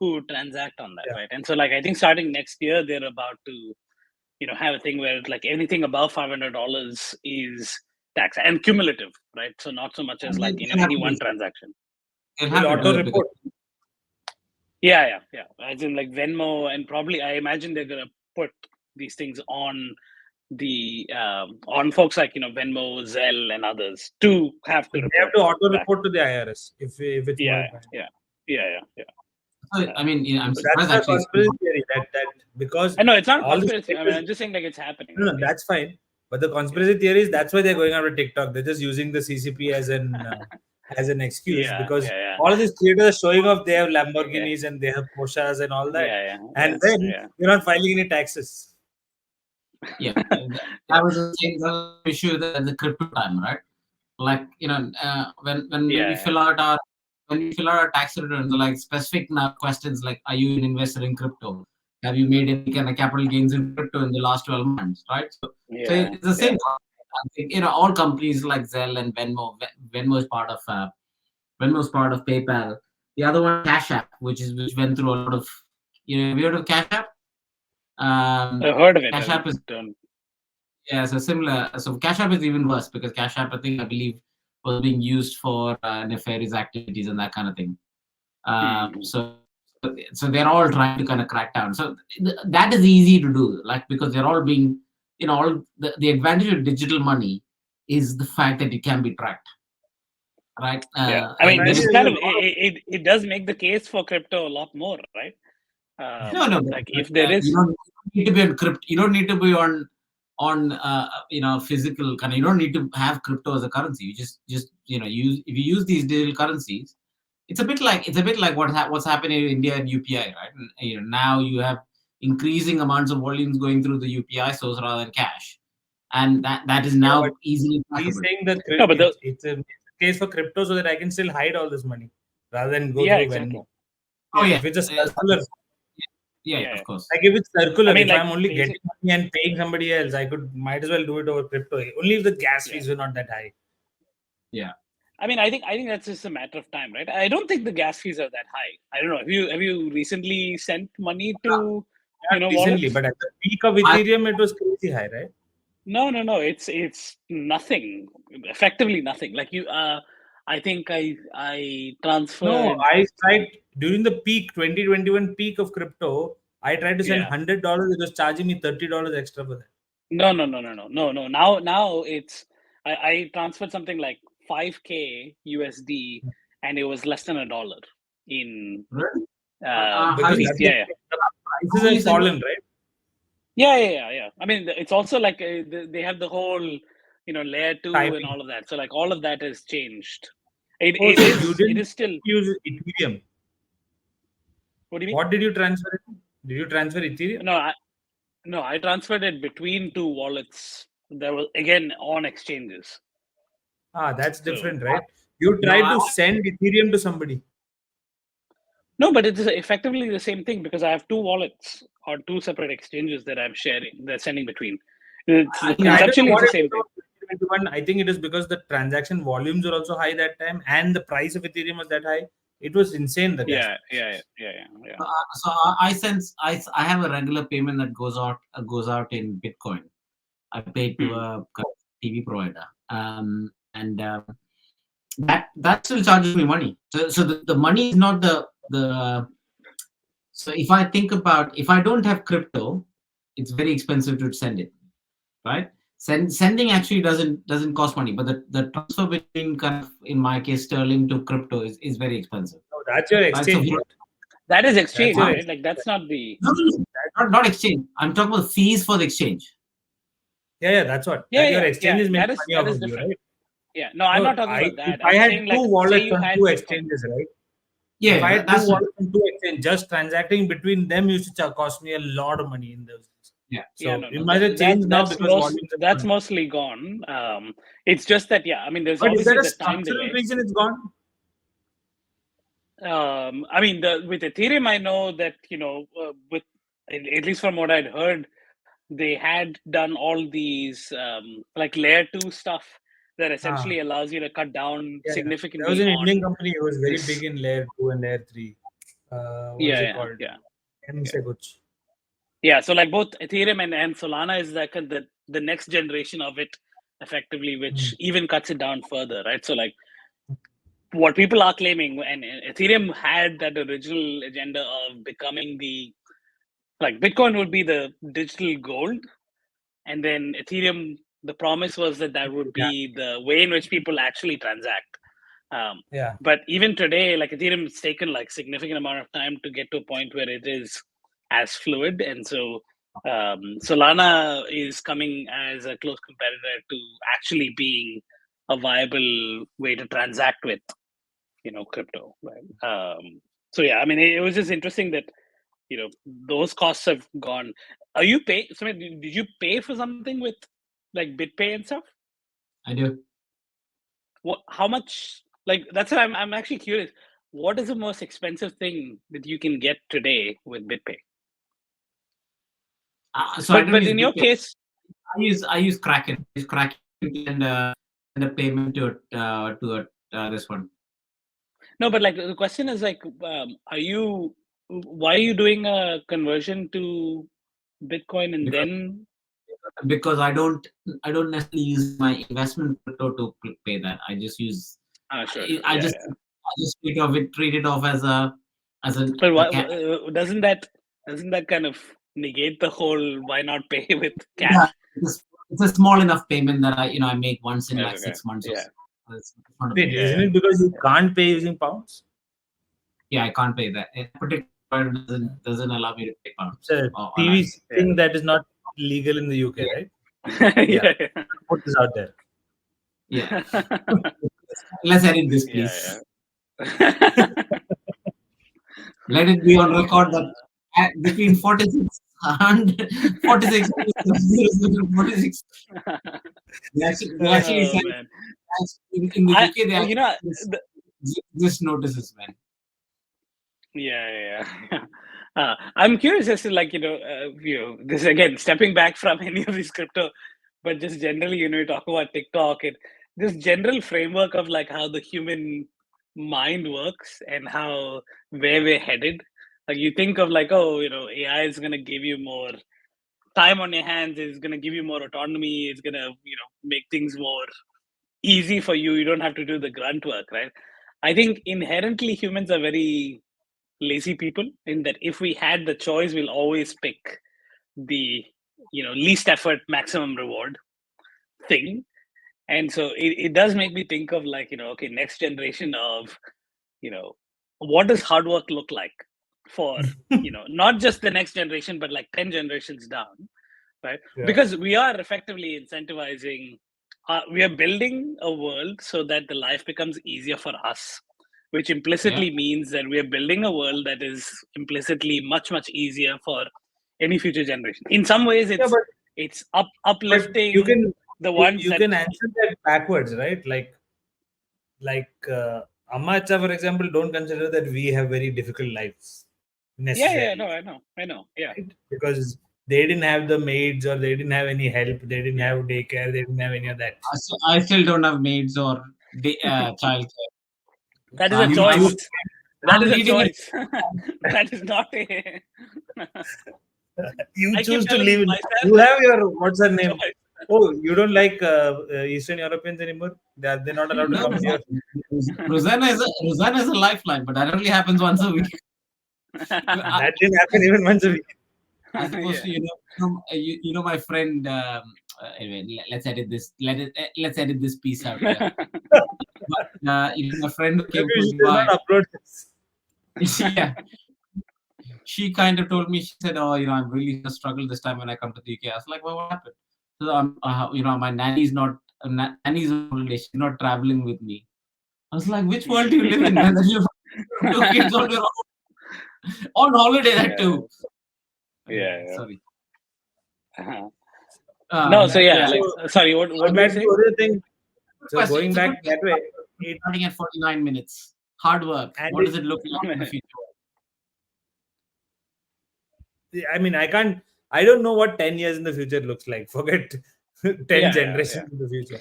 who transact on that, Yeah. right? And so, like, I think starting next year, they're about to, have a thing where like anything above $500 is tax and cumulative, right? So not so much as And like they'll any have to one do- transaction. They'll Will have to do auto it because report. Yeah. As in like Venmo, and probably I imagine they're gonna put these things on the on folks like Venmo, Zelle, and others to have to They have to report auto back. report to the IRS if it's more than $500. Yeah. So, I mean, I'm So surprised that's the actually. conspiracy theory that because I know it's not a all this conspiracy. I mean, I'm just saying like it's happening. no, that's fine. But the conspiracy theory is that's why they're going after TikTok. They're just using the CCP as an excuse because Yeah. all of these creators are showing off they have Lamborghinis and they have Porsches and all that, and then you're not filing any taxes. Yeah, that was the same issue at the crypto time, right? Like when we fill out our tax returns, like specific questions like, are you an investor in crypto? Have you made any kind of capital gains in crypto in the last 12 months, right? So it's the same. I think, all companies like Zelle and Venmo. Venmo is part of PayPal. The other one, Cash App, which went through a lot of. Have you heard of Cash App? I've heard of it. Cash App is so similar. So Cash App is even worse because Cash App, I believe, was being used for nefarious activities and that kind of thing. So they're all trying to kind of crack down. So that is easy to do, like, because they're all being, all the advantage of digital money is the fact that it can be tracked, right? I mean, it's kind of it does make the case for crypto a lot more, right? No, like if there is, you don't need to be on crypto. You don't need to be on physical kind of. You don't need to have crypto as a currency. You just use, if you use these digital currencies. It's a bit like what's happening in India and UPI, right? And, now you have increasing amounts of volumes going through the UPI source rather than cash, and that is now easily. He's saying that it's a case for crypto so that I can still hide all this money rather than go through exactly. Venmo. Oh yeah, if it's a circular. Yeah, of course. Like if it's circular, I mean, if like, I'm only getting money and paying somebody else, I might as well do it over crypto. Only if the gas fees were not that high. Yeah. I mean, I think that's just a matter of time, right? I don't think the gas fees are that high. I don't know. Have you recently sent money to recently, wallets? but at the peak of Ethereum, it was crazy high, right? No. It's nothing. Effectively nothing. Like I think I transferred. No, I tried during the peak 2021 peak of crypto. I tried to send $100. It was charging me $30 extra for that. No. Now it's I transferred something like 5K USD, and it was less than $1 in. Prices have fallen, right? Yeah. I mean, it's also like they have the whole, layer 2 and all of that. So like all of that has changed. It is still use Ethereum. What do you mean? What did you transfer? Did you transfer Ethereum? No, I transferred it between two wallets. There was again on exchanges. That's different, right? You tried to send Ethereum to somebody. No, but it's effectively the same thing because I have two wallets or two separate exchanges that I'm sharing. They're sending between. Conceptually, it's the same thing. I think it is because the transaction volumes were also high that time, and the price of Ethereum was that high. It was insane. Yeah. So I have a regular payment that goes out in Bitcoin. I paid to a TV provider, and that still charges me money. So the money is not the. So if I think about, if I don't have crypto, it's very expensive to send it, right? Sending actually doesn't cost money, but the transfer between, kind of, in my case, sterling to crypto is very expensive. No, that's your exchange. Right? That is exchange, right? Like that's not the not exchange. I'm talking about fees for the exchange. Yeah, that's what. Your exchange is making money off of you, right? Yeah, no, I'm not talking about that. If I had two wallets on two exchanges, right? Yeah, if I had two wallets on two exchanges, just transacting between them used to cost me a lot of money in those. Yeah. So it might have changed now because that's mostly gone. It's just that I mean, there's obviously the time delay. Reason it's gone. I mean, with Ethereum, I know that with at least from what I'd heard, they had done all these like layer 2 stuff that essentially allows you to cut down There significantly. was an on Indian company who was very this. big in layer 2 and layer 3. What is it called? Yeah, so like both Ethereum and Solana is like the next generation of it, effectively, which even cuts it down further, right? So like what people are claiming, and Ethereum had that original agenda of becoming like Bitcoin would be the digital gold, and then Ethereum, the promise was that would be the way in which people actually transact. But even today, like Ethereum has taken like significant amount of time to get to a point where it is as fluid, and so Solana is coming as a close competitor to actually being a viable way to transact with, crypto, right? So yeah, I mean, it was just interesting that those costs have gone. Are you pay? So did you pay for something with like BitPay and stuff? I do. What? How much? Like that's what I'm actually curious. What is the most expensive thing that you can get today with BitPay? But in your case, I use Kraken. I use Kraken and a payment to this one. No, but like the question is like, why are you doing a conversion to Bitcoin and then? Because I don't necessarily use my investment crypto to pay that. I just use. Sure. I just treat it off as a. But doesn't that kind of negate the whole why not pay with cash? Yeah, it's a small enough payment that I make once in 6 months. Yeah. Wait, isn't it because you can't pay using pounds? Yeah, I can't pay that. It particularly doesn't allow me to pay pounds. It's a TV thing that is not legal in the UK, right? Yeah. Put this out there. Yeah. Let's edit this, please. Let it be on record that between 46 and 46 46. They actually said in the UK they actually this notices, man. Yeah. I'm curious as to like this again, stepping back from any of these crypto, but just generally, you talk about TikTok and this general framework of like how the human mind works and how where we're headed. Like you think of like, AI is gonna give you more time on your hands, is gonna give you more autonomy, it's gonna, make things more easy for you. You don't have to do the grunt work, right? I think inherently humans are very lazy people, in that if we had the choice, we'll always pick the least effort maximum reward thing. And so it does make me think of like, okay, next generation of what does hard work look like for not just the next generation, but like 10 generations down, right? Because we are effectively incentivizing, we are building a world so that the life becomes easier for us, which implicitly means that we are building a world that is implicitly much, much easier for any future generation. In some ways, it's uplifting you can, the ones you can answer that backwards, right? Like Amma Acha, for example, don't consider that we have very difficult lives necessarily. Yeah, I know. Yeah. Right? Because they didn't have the maids, or they didn't have any help, they didn't have daycare, they didn't have any of that. I still don't have maids or childcare. That is a choice. That is a choice. That is not a. You choose to live. You have your, what's her name? Oh, you don't like Eastern Europeans anymore? They're not allowed to come here. Rosanna is a lifeline, but that only happens once a week. That didn't happen even once a week. I suppose my friend. Anyway, let's edit this. Let's edit this piece out. Yeah. But, my friend who came to Dubai. Upload this. Yeah. She kind of told me. She said, "Oh, I'm really gonna struggle this time when I come to the UK." I was like, "Well, what happened?" So my nanny's not she's not traveling with me. I was like, "Which world do you live in, man? That you have 2 kids on your own, on holiday that too." Yeah. Sorry. No, so yeah. Sorry, what do you say? Other thing. So going back that way, starting at 49 minutes. Hard work. And what does it look like in the future? I mean, I don't know what 10 years in the future looks like. Forget 10 generations in the future.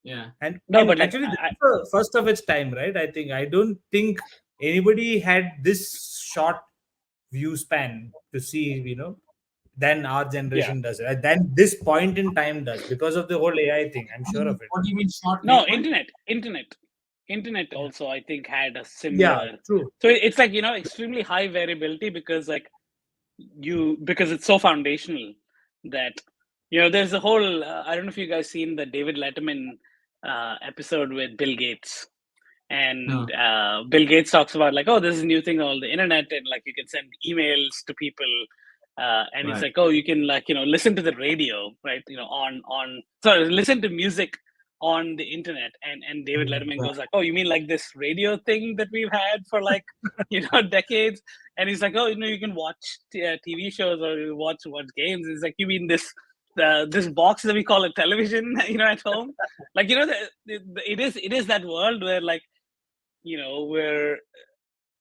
Yeah. And, No, and but like, actually, this is the first of its time, right? I don't think anybody had this short view span to see, than our generation does. Than this point in time does, because of the whole AI thing. I'm sure of it. What do you mean short? no, viewpoint? internet Yeah. also I think had a Yeah, similar. true. So it's like, extremely high variability because like because it's so foundational that there's a whole I don't know if you guys seen the David Letterman episode with Bill Gates, and No. Bill Gates talks about like, oh, this is a new thing on the internet, and like you can send emails to people, and it's Right. like, oh, you can like listen to the radio, right? Sorry, listen to music on the internet, and David Letterman goes like, oh, you mean like this radio thing that we've had for like decades? And he's like, oh, you can watch TV shows or you watch games. He's like, you mean this box that we call a television, at home? Like, it is that world where like, we're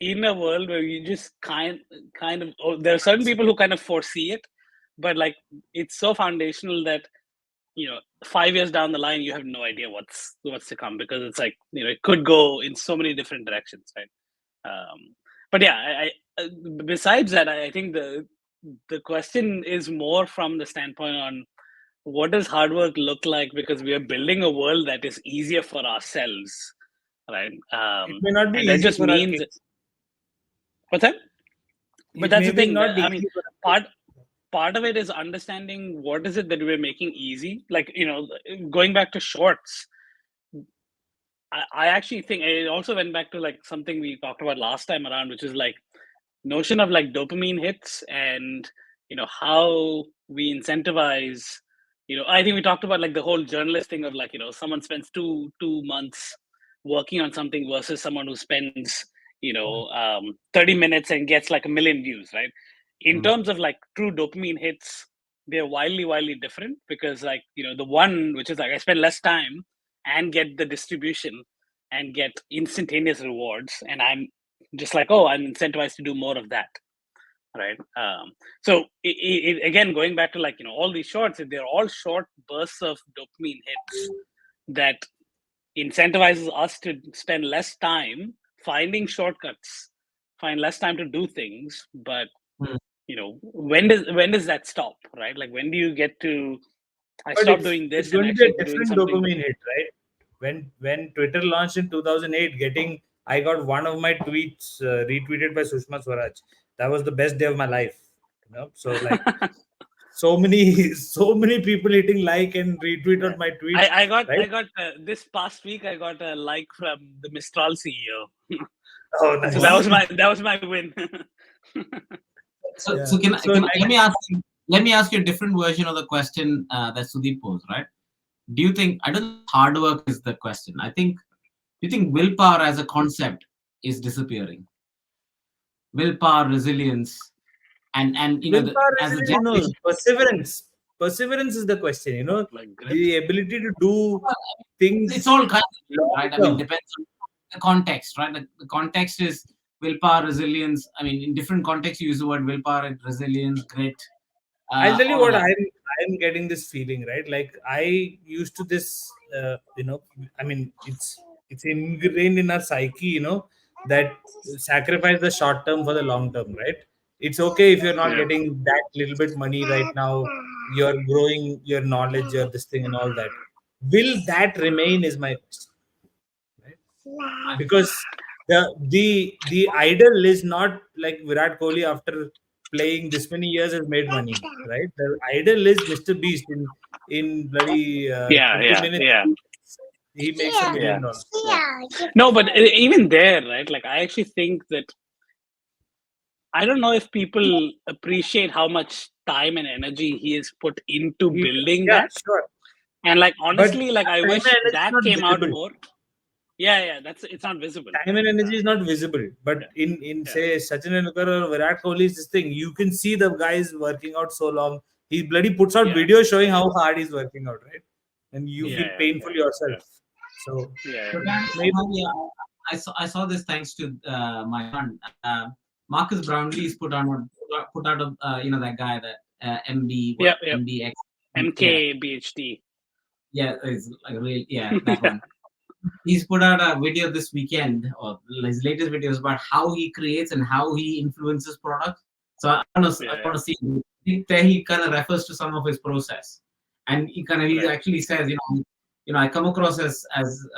in a world where you just kind of there are certain people who kind of foresee it, but like it's so foundational that 5 years down the line you have no idea what's to come, because it's like it could go in so many different directions, right? But yeah, besides that, I think the question is more from the standpoint on what does hard work look like, because we are building a world that is easier for ourselves, right? It may not be And that easy just for our means kids. what's that? But It that's may the be thing. not be I mean, easy for our kids. part of it is understanding what is it that we're making easy. Like going back to shorts, I actually think it also went back to like something we talked about last time around, which is like notion of like dopamine hits and how we incentivize. I think we talked about like the whole journalist thing of like someone spends two months working on something versus someone who spends 30 minutes and gets like 1 million views, right? In terms of like true dopamine hits, they're wildly different, because like the one which is like I spend less time and get the distribution and get instantaneous rewards, and I'm just like, oh, I'm incentivized to do more of that, right? So again, going back to like all these shorts, they're all short bursts of dopamine hits that incentivizes us to spend less time finding shortcuts, find less time to do things. But when does that stop, right? Like, when do you get to I But stop doing it's this and going to be actually a doing different something? dopamine hit, right? When Twitter launched in 2008, I got one of my tweets retweeted by Sushma Swaraj. That was the best day of my life. So like so many people hitting like and retweet on my tweets. I got right? this past week I got a like from the Mistral CEO. Oh, nice. So that was my win. So, Yeah. so So let me ask you a different version of the question that Sudeep posed, right? Do you think, I don't think hard work is the question. Do you think willpower as a concept is disappearing? Willpower, resilience, and willpower as a is generation, perseverance is the question. Like The ability to do things it's all kind of long right. I mean, term. depends on the context, right? The context is willpower, resilience. I mean, in different contexts, you use the word willpower and resilience, grit. I'll tell you All of what that. I'm getting this feeling, right? Like I used to this, I mean, it's ingrained in our psyche, that sacrifice the short term for the long term, right? It's okay if you're not Yeah. getting that little bit money right now. You're growing your knowledge, your this thing, and all that. Will that remain? Is my question, right? Because the idol is not like Virat Kohli after playing this many years has made money, right? The idol is Mr. Beast in bloody 30 minutes. He makes $1 million. No, but even there, right? Like, I actually think that I don't know if people appreciate how much time and energy he has put into building Yeah, that. sure. And like, But honestly, like I time wish and energy is that not came out visible. more. Yeah, it's not visible. Time and energy is not visible. But in say Sachin Tendulkar or Virat Kohli's this thing, you can see the guy is working out so long. He bloody puts out videos showing how hard he's working out, right? And you feel painful yourself. So maybe I saw this thanks to my son. Marcus Brownlee's put out that guy, that MBX. MKBHD. Yeah, it's like really, yeah, that one. He's put out a video this weekend, or his latest video is about how he creates and how he influences products. So I want to see. There he kind of refers to some of his process, and he actually says, I come across as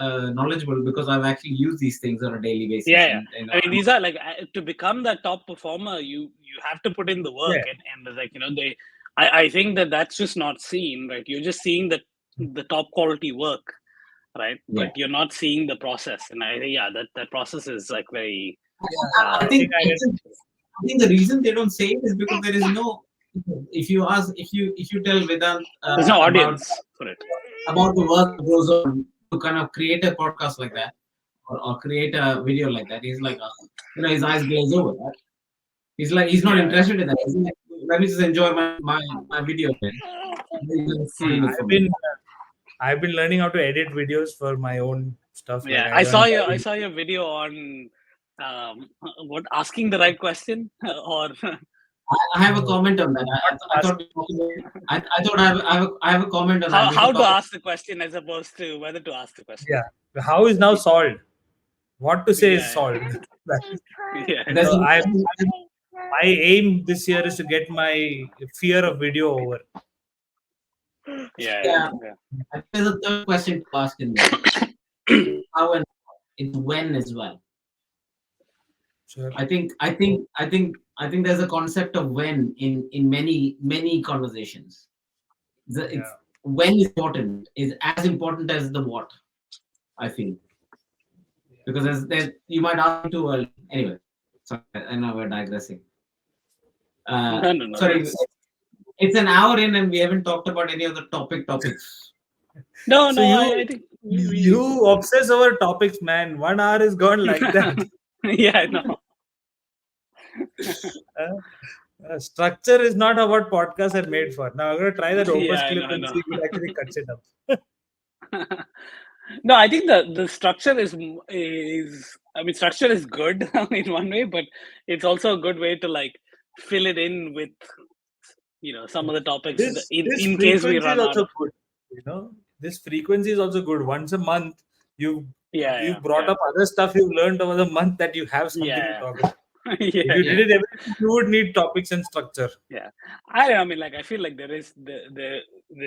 knowledgeable because I've actually used these things on a daily basis. Yeah. I mean, these are like, to become that top performer, you have to put in the work, and like, I think that's just not seen, right? You're just seeing the top quality work, right? Yeah. But you're not seeing the process, and I think that process is like very. I think the reason they don't say it is because there is no. If you tell Vedant, there's no audience for it, about the work that goes on to kind of create a podcast like that, or create a video like that, he's like, his eyes glaze over. Right? He's like, he's not interested in that. He's like, let me just enjoy my video. I've been learning how to edit videos for my own stuff. Yeah, like I saw your video on what, asking the right question, or I have a comment on that. I thought I have a comment on that. How to ask the question as opposed to whether to ask the question. Yeah, how is now solved. What to say is solved. So my aim this year is to get my fear of video over. Yeah. There's a third question to ask in there. How and it's when as well. Sure. I think there's a concept of when in many conversations. When is important, is as important as the what, I feel. Because there's you might ask too early. Anyway, sorry, I know we're digressing. No. Sorry, it's an hour in and we haven't talked about any of the topics. No, I think you obsess over topics, man. 1 hour is gone like that. Yeah, I know. Structure is not what podcasts are made for. Now I'm going to try that Opus clip and see if it actually cuts it up. No, I think the structure is structure is good in one way, but it's also a good way to like fill it in with some of the topics in case we run out. Good. This frequency is also good. Once a month, you brought up other stuff you've learned over the month that you have something to talk about. If you did it every week, you would need topics and structure. Yeah, I mean, like, I feel like there is the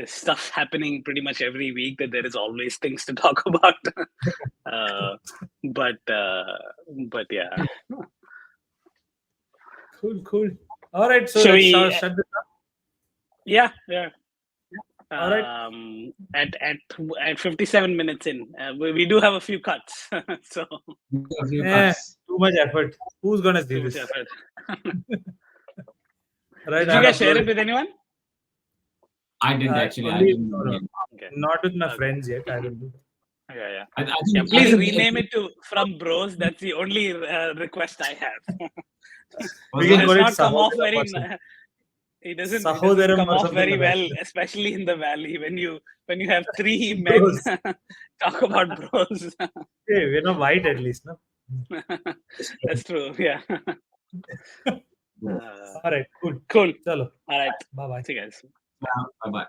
stuff happening pretty much every week, that there is always things to talk about. But yeah. Cool. All right, so let's shut this up. Yeah. All right. At 57 minutes in, we do have a few cuts. So too much effort. Who's gonna do this? Right. Did you guys share it with anyone? I didn't actually. Not with my friends yet. I will do. Yeah. Please rename it to From Bros. That's the only request I have. We can call it Sahodaram. It doesn't come off very well, especially in the valley when you have three men talk about bros. Hey, we're not white at least, no? That's true. Yeah. All right. Cool. Chalo. All right. Bye. See you guys. Bye.